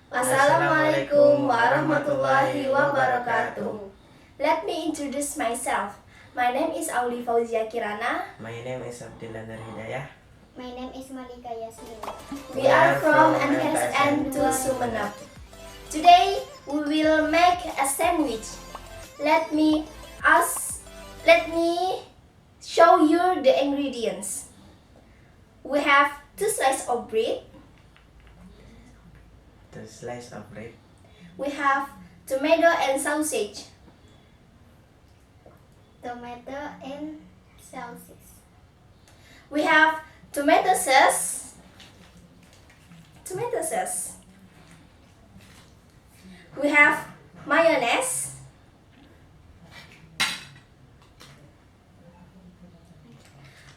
Assalamualaikum warahmatullahi wabarakatuh. Let me introduce myself. My name is Auli Fauzia Kirana. My name is Abdillah Nur Hidayah. My name is Malika Yasmin. We are from MTsN to Sumenep. Today we will make a sandwich. Let me show you the ingredients. We have 2 slices of bread. The slice of bread. We have tomato and sausage. Tomato and sausage. We have tomato sauce. We have mayonnaise.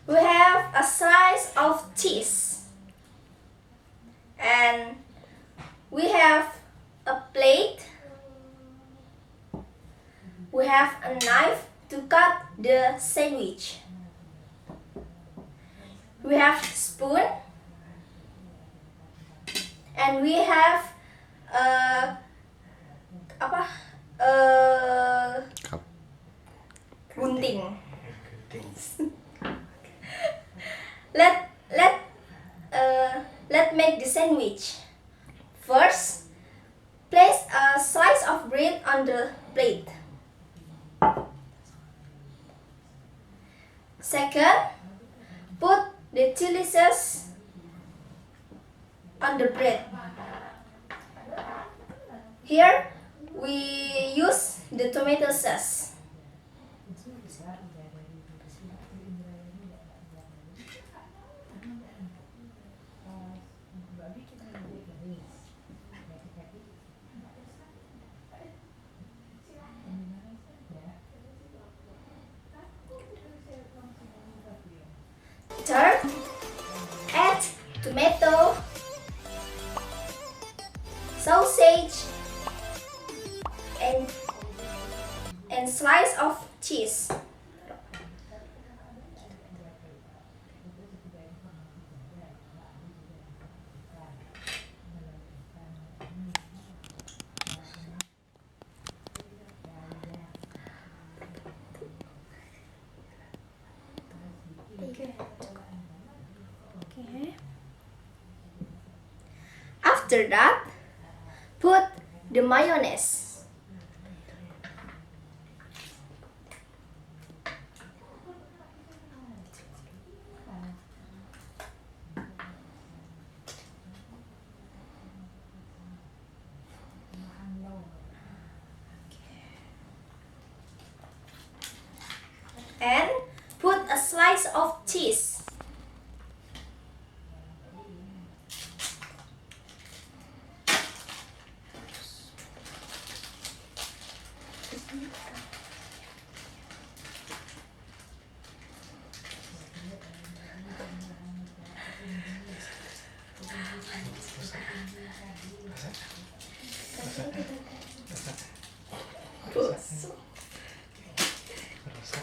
We have a slice of cheese. And we have a plate. We have a knife to cut the sandwich. We have spoon. And we have gunting. Let's make the sandwich. First, place a slice of bread on the plate. Second, put the chili sauce on the bread. Here, we use the tomato sauce. Third, add tomato, sausage, and slice of cheese. Okay. After that, put the mayonnaise. And put a slice of cheese.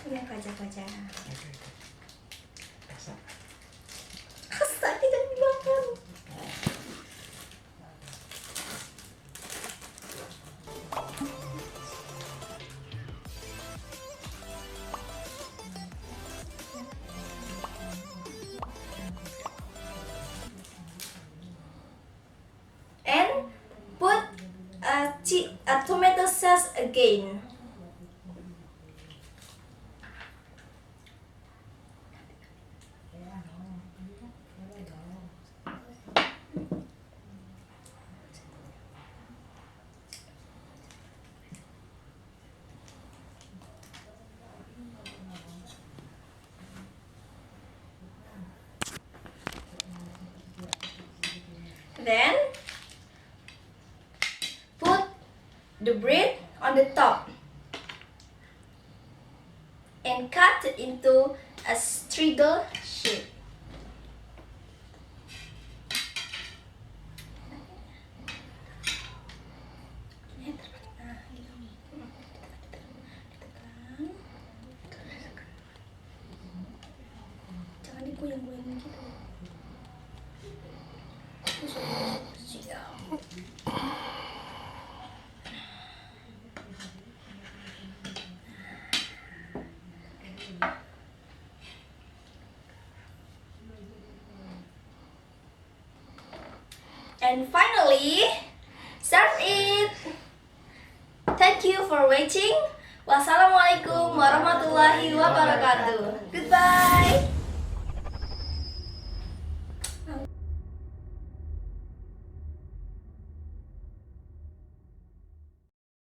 Yang kaca-kaca. Rasa tidak dimakan. And put a tomato sauce again. Then put the bread on the top and cut it into a triangle shape. Jangan digoyang-goyangin gitu. Siap. And finally, serve it. Thank you for watching. Wassalamualaikum warahmatullahi wabarakatuh. Goodbye.